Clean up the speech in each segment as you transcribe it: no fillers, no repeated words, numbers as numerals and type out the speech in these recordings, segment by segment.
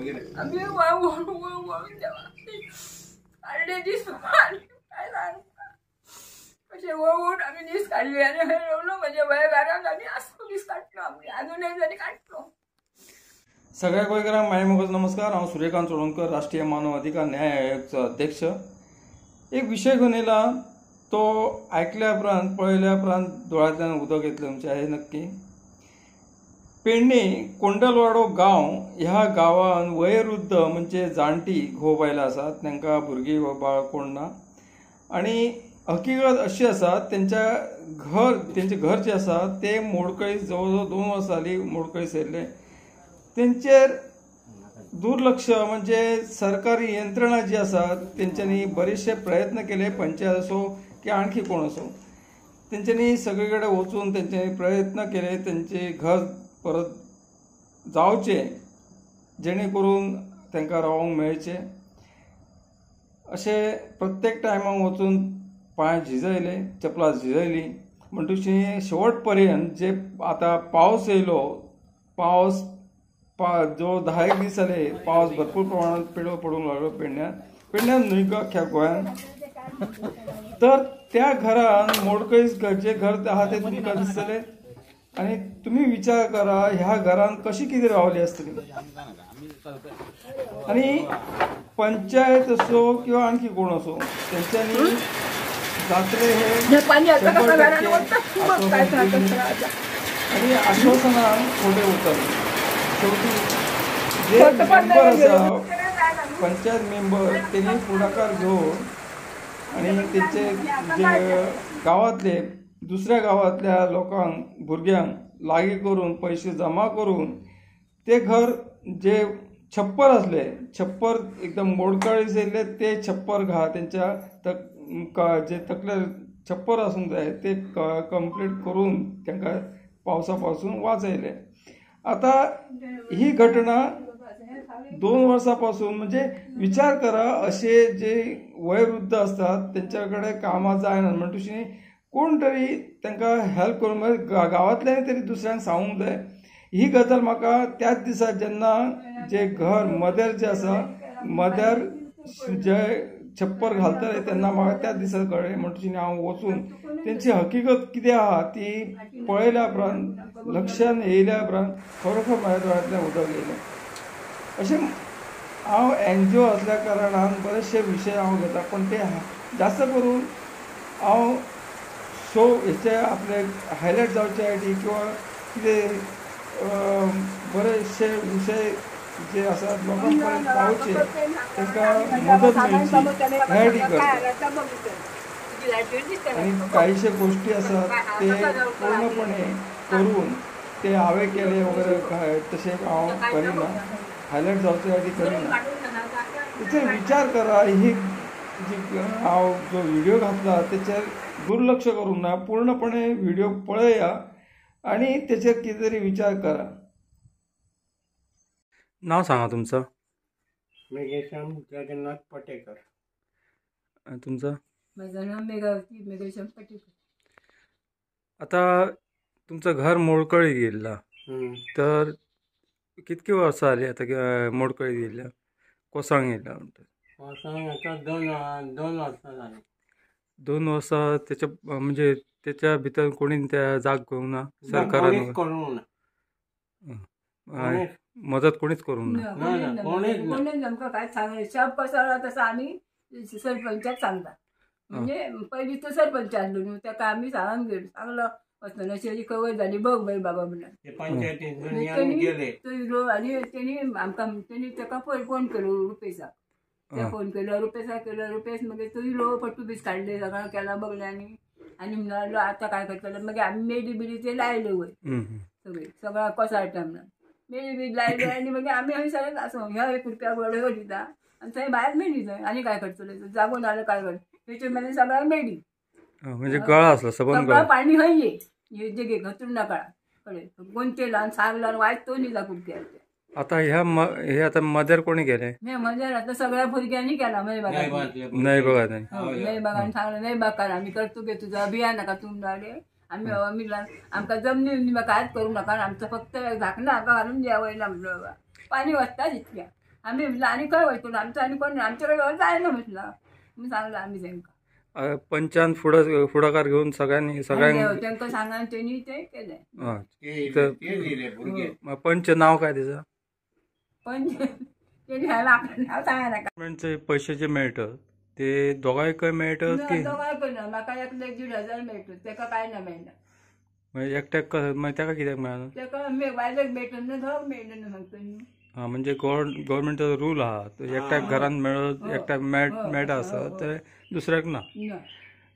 आम्ही वाळून काढले दिस काय सांगता असे वळून आम्ही दिस काढले आणि हे रवलो म्हणजे वयगारात आम्ही असतो दिस काढलो आम्ही अजूनही जरी काढलो. सगळ्या गोंयकारांक मायमोगोज नमस्कार. हांव सूर्यकांत चोडणकर, राष्ट्रीय मानव अधिकार न्याय आयोगाचो अध्यक्ष. एक विशय घेवन येयला तो आयकल्या उपरांत पळयल्या उपरांत दोळ्यांतल्यान उदक येतलें म्हणजे हे नक्की. पेडणे कोंडलवाडो गांव ह्या गांवांत वयोवृद्ध म्हणजे जाणटी घोव बायलां आसात, तांकां भुरगीं वा बाळ कोण ना. आनी हकीकत अशी आसा तेंचें घर जें आसा तें मोडकळीस जवळ जवळ 2 वर्सां जालीं मोडकळीस येयल्लें. तेंचेर दुर्लक्ष म्हणजे सरकारी यंत्रणा जी आसात तेंच्यांनी बरेचशे प्रयत्न केले, पंचायत असो की आणखी कोण असो, तेंच्यांनी सगळे कडेन वचून तेंच्यांनी प्रयत्न केले तेंचे घर परत जावचें, जेणे करून तांकां रावंक मेळचें. अशें प्रत्येक टायमाक वचून पांय झिजयले, चपलां झिजयलीं, म्हणटकुच शेवट पर्यंत जे आतां पावस येयलो, पावस जो 10 दीस जाले पावस भरपूर प्रमाणात पेडो पडूंक लागलो पेडण्यात न्हय अख्ख्या गोंयांत. तर त्या घरान मोडकळीस जे घर आहा ते तुमकां दिसतलें आनी तुमी विचार करा ह्या घरान कशी कितें रावली आसतली. आनी पंचायत असो किंवा आणखी कोण असो तेंच्यांनी जातले हे 100% आनी आश्वासनां खोटे उरतले. शेवटी जे मेंबर आसा पंचायत मेंबर तेणी फुडाकार घेवन आनी तेंचे जे गांवांतले दुसऱ्या गांवांतल्या लोकांक भुरग्यांक लागीं करून पयशे जमा करून ते घर जे छप्पर आसले, छप्पर एकदम मोडकळीस येयल्ले ते छप्पर तेंच्या जे तकलेर छप्पर आसूंक जाय ते कंप्लीट करून तांकां पावसा पासून वाचयले. आता ही घटना 2 वर्सां पासून म्हणजे विचार करा असे जे वयोवृद्ध असतात तेंच्याकडे कामां जायना म्हणटकुच कोण तरी तांकां हेल्प करूंक गांवांतल्यान तरी दुसऱ्यांक सांगूंक जाय. ही गजाल म्हाका त्याच दिसा जेन्ना जे घर मदेर जे आसा मदेर जे छप्पर घालतले तेन्ना म्हाका त्याच दिसा कळ्ळें. म्हणटकुच हांव वचून तेंची हकीकत कितें आहा ती पळयल्या उपरांत लक्षांत येयल्या उपरांत खरोखर म्हाज्या दोळ्यांतल्यान उदक येयलें. अशें हांव NGO आसल्या कारणान बरेचशे विशय हांव घेता, पण ते जास्त करून हांव हेचे आपले हायलायट जावचे खातीर किंवा कितें बरेचशे विशय जे आसात लोकां पर्यंत पावचे तांकां मदत मेळची ह्या खातीर करता. आनी कांयशे गोश्टी आसात ते पूर्णपणे करून ते हांवें केले वगैरे तशें हांव करिना, हायलायट जावचे खातीर करिना. तेचेर विचार करा. ही जी हांव जो व्हिडिओ घातला तेचेर दुर्लक्ष करूंक ना, पूर्णपणे व्हिडिओ पळया आनी तेचेर कितें तरी विचार करा. नांव सांगा तुमचं. मेघेशम जगन्नाथ पटेकर. तुमचं. माझं नाव मेघेशम पटेकर. आता तुमचं घर मोडकळीत गेल्ला तर कितके वर्सां जालीं आतां मोडकळीत गेल्ल्या, कोसळून गेल्ल्या म्हणटा? आता 2 वर्सां जालीं. 2 वर्सां तेच्या म्हणजे तेच्या भितर कोणी त्या जाग करूंक ना, सरकारान करूंक ना, मदत कोणीच करूंक ना. कोणीच आमकां कांयच सांगलें. शब कोसळ्ळो तसो आमी सरपंचाक सांगता. म्हणजे पयलीं तो सरपंच आसलो न्हू, ताका आमी सांगलो वचून अशी खबर जाली बघ बाय बाबा म्हणून. आनी तेणी आमकां ताका फोन केलो रुपेशाक. ते फोन केलो रुपेशाक केलो. रुपेश मागीर तो इलो पट्टू बीस काडले सगळं केला बघल्यांनी आनी म्हणलो आतां काय करतले. मागीर आमी मेडी बिडी ते लायले वयर सगळ्या कोसळटा म्हणून मेडी बी लायले आनी मागीर आमी सगळें आसूं ह्या 1 रुपया वडो दिता आनी थंय भायर मेडी थंय आनी काय करतले जागो नाल्यार काय करता. तेचे मागीर सगळ्या मेडी म्हणजे गळा आसलो सगळं पाणी हय ये जेगे घसरून नाका कडेन गोंचे लावन सार लावन वायट तो न्ही कुडके. आता हे आता मदेर कोणी गेले? मदेर आता सगळ्या भुरग्यांनी केला नय बागान सांगलं नय बाकार आम्ही करतो गे तुझं अभियान नाका तुमच्याकडे आम्ही आमकां जमनी कांयच करूंक नाका आमचं फक्त झाकणं हाका घालून द्या वयला म्हणलं पाणी वचता तितक्या आम्ही म्हटलं आणि काय वयतलो आमचं आणि कोण आमच्याकडे जायना म्हटलं मी सांगलं आम्ही त्यांना पंचान पुढाकार घेऊन सगळ्यांनी त्यांना सांगा त्यांनी ते केलंय हा. ते तर दिले भुरगे मग पंच नाव काय त्याचं पण त्यांनी आपलं नाव सांगा नका गव्हर्नमेंटचे पैसे जे मेळतात ते दोघांकय मेळतात की दोगांय करणं म्हाका एक 1,500 मेळटो तेका काय ना मेळना म्हणजे एकट्याक मग त्याका कित्याक मेळना तेका वायल्याक मेळटो ना घराक मेळना ना सांगतो न्ही हा म्हणजे गव्हर्नमेंटचा रूल हा तो एकट्याक घरान मेळत एकट्याक मेळटा असं ते दुसऱ्याक ना ना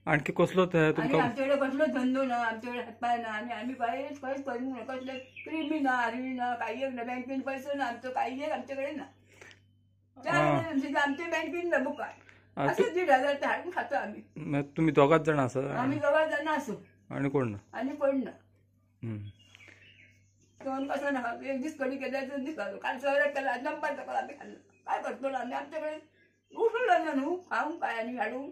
आणखी कसलो ते आणि तुमकां आमच्याकडे कसलो धंदो ना आमच्याकडे हातपाय ना आणि आम्ही काहीच करू ना कसले क्रिमी ना हरवी ना काही एक ना बँकेन पैसे ना आमचं काही एक आमच्याकडे ना आमच्या बँकेन ना बुक आहे असं 1,500 ते हाडून खातो आम्ही मग तुम्ही दोघाच जण आसा आम्ही 2 जण असो आणि कोण ना आणि कोण ना हम्म. दोन कसं ना एक दिस कडी केल्याचं दिसलो काल सगळ्यात केला नंबर टाकला आम्ही खाल्लं काय करतो आम्ही आमच्याकडे उठलं ना न्हू खाऊन काय आणि हाडून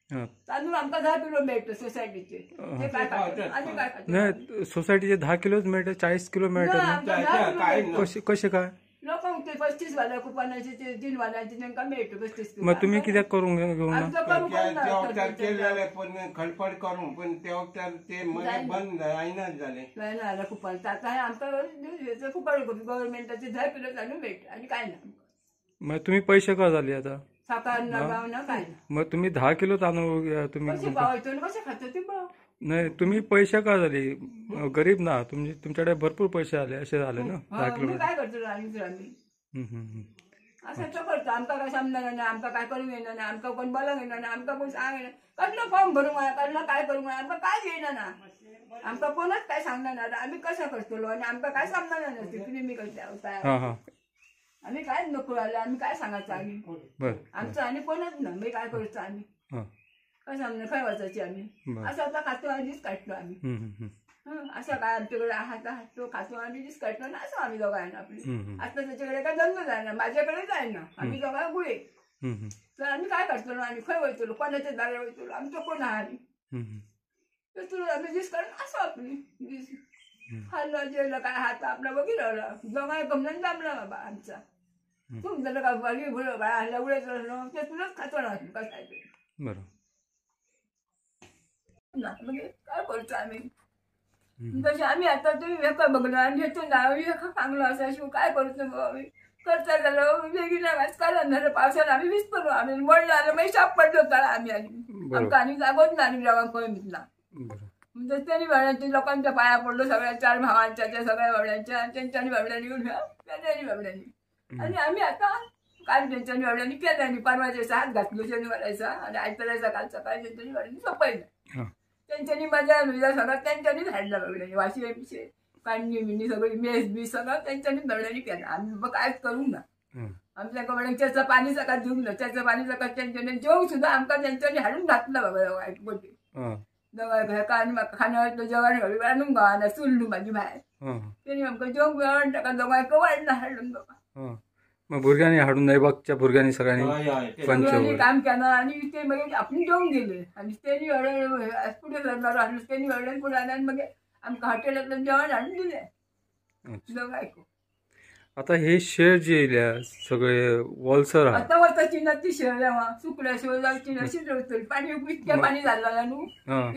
हा. तांदूळ आमका 10 किलो मेळतो सोसायटीचे ते काय खातो आम्ही काय खातो नाही सोसायटीचे 10 किलोच मेळटा 40 किलो मेळटा ना, ना आमका 10 किलो काय मेळतो. कसे काय लोकांक ते 35 वाल्या कुपनाचे ते 3 वाल्यांचे तांकां मेळटो 35 किलो मग तुम्ही कित्याक करून घेऊन ना आमचं करू त्या कोण ना वक्तार केलेले पण खडपड करून पण त्या वक्तार ते मध्ये बंद जायनाच झाले नाही ना आलं कुपन आता आमकां कुपन गव्हर्नमेंटाचे 10 किलो तांदूळ मेळटा आणि काय ना मग तुम्ही पैसे का झाले आता साखर ना गाव ना काय ना मग तुम्ही 10 किलो तांदूळ तुम्ही कसे पावायचो आणि कसे खातो ते पाव नाही तुम्ही पैसे का झाले गरीब ना तुमच्याकडे भरपूर पैसे आले असे झाले ना 10 किलो मी काय करतो आम्ही असं तो करतो आमका काय समजणार नाही आमका काय करूंक येणार नाही आमका कोण बोलांक येणार नाही आमका कोण सांग येणार कसलं फॉर्म भरूंक कसलं काय करूंक आमका काय येणार ना आमका कोणच काय सांगणार नाही आम्ही कसं करतलो आणि आमका काय समजणार नसते क्रिमी करता आम्ही काय नको आले आम्ही काय सांगायचं आम्ही आमचं आणि कोणच ना मी काय करतो आम्ही काय सांगणार खय वाचायची आम्ही असं आता खातो आधीच काढतो आम्ही असं काय आमच्याकडे हातो खातो आम्ही जीच काढतो ना असं आम्ही दोघं आहे ना आपली आता त्याच्याकडे काय जन्म जाय ना माझ्याकडे जाय ना आम्ही दोघा गुळे तर आम्ही काय करतो आम्ही खय वयतलो कोणाच्या दारा वयतलो आमचं कोण आहारी तर तुला आम्ही जीस काढून असं आपली खाल्लं जेवलं काय हात आपला बघितलं दोघा गमन जमला बाबा आमचा तुमचं का बघी भुलं काय हल्ला उडायचं ते तुलाच खातो ना कसं आहे ते बरोबर म्हणजे काय करतो आम्ही तसे आम्ही आता तुम्ही वेका बघलं आणि ह्याचं नाव वेका चांगलं असं शिव काय करतो मग आम्ही करता झालं वेगळी काल झालं पावसाला आम्ही विसपलो आम्ही मळलं आलं मग शाप पडलो होता आम्ही आणि आमका आणि जागोच ना आम्ही जेव्हा कोण मितला म्हणजे त्यांनी बाबड्यांच्या लोकांच्या पाया पडलो सगळ्या 4 भावांच्या त्या सगळ्या बाबड्यांच्या आणि त्यांच्यानी बाबड्यांनी घेऊन त्यांनी बाबड्यांनी आणि आम्ही आता काल त्यांच्यानी बाबड्यांनी केल्यानी परवाच्या हात घातलो शनिवाराचा आणि आयतराचा काल सकाळी त्यांच्यानी बाबड्यांनी सोपायला त्यांच्यानी मजा सगळं त्यांच्यानीच हाडला बाबड्यांनी वाशी पिशे काढणी मिनी सगळी मेस बीस सगळं त्यांच्यानी बाबड्यांनी केलं आम्ही मग कायच करू ना आमच्या बाबड्यांनी त्याचं पाणी सकाळ घेऊन त्याचं पाणी सकाळ त्यांच्यानी जेवण सुद्धा आमका त्यांच्यानी हाडून घातलं बाबा वाईट मोठी दवा आणि म्हाका खाण्यावर जेवण घालून आणून गावाना चुल्लू माझी बाहेर त्यांनी आमकां जेवण जेवण टाका दोगांक वाडला हाडून बाबा मग भुरग्यांनी हाडून नाही बागच्या भुरग्यांनी सगळ्यांनी काम केलं आणि ते मग आपण जेवून गेले आणि त्यांनी पुढे धरलो त्यांनी हडून पुढे आले आणि मग आमकां हॉटेलातलं जेवण हाडून दिले दोगांक आता हे शेर जे येयल्या सगळे वॉल्सर आहात आता वताची ना ती शेळ सुकल्या शेळ जावची ना शिजवतली पाणी इतक्या पाणी झालं न्हू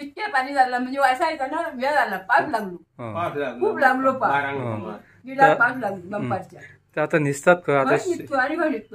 इतक्या पाणी झालं म्हणजे वासायचा ना वेळ झाला पाक लागलो खूप लागलो पाक गिडाक पाक लागलो नंबरच्या आता निसतात का आता आणि घडीत